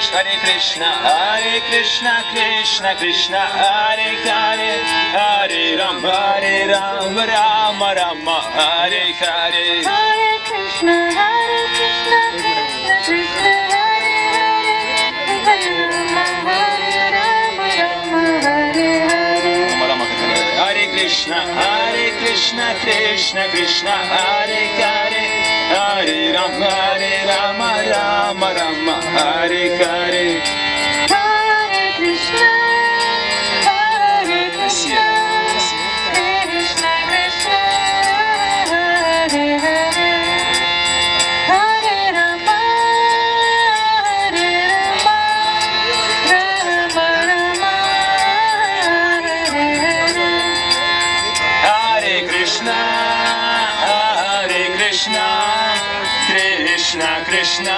Krishna, Krishna Krishna, Hare Hare, Hare Rama, Rama Rama, Hare Hare. Hare Krishna, Krishna Krishna, Hare Hare, Hare Rama, Rama Rama, Hare Hare. Hare Krishna, Krishna Krishna, Hare Hare, Hare Rama, Rama Rama, Hare Hare. Hare Krishna, Krishna Krishna, Hare Hare, Hare Rama, Rama Rama, Hare Hare. Hare Krishna, Krishna Krishna,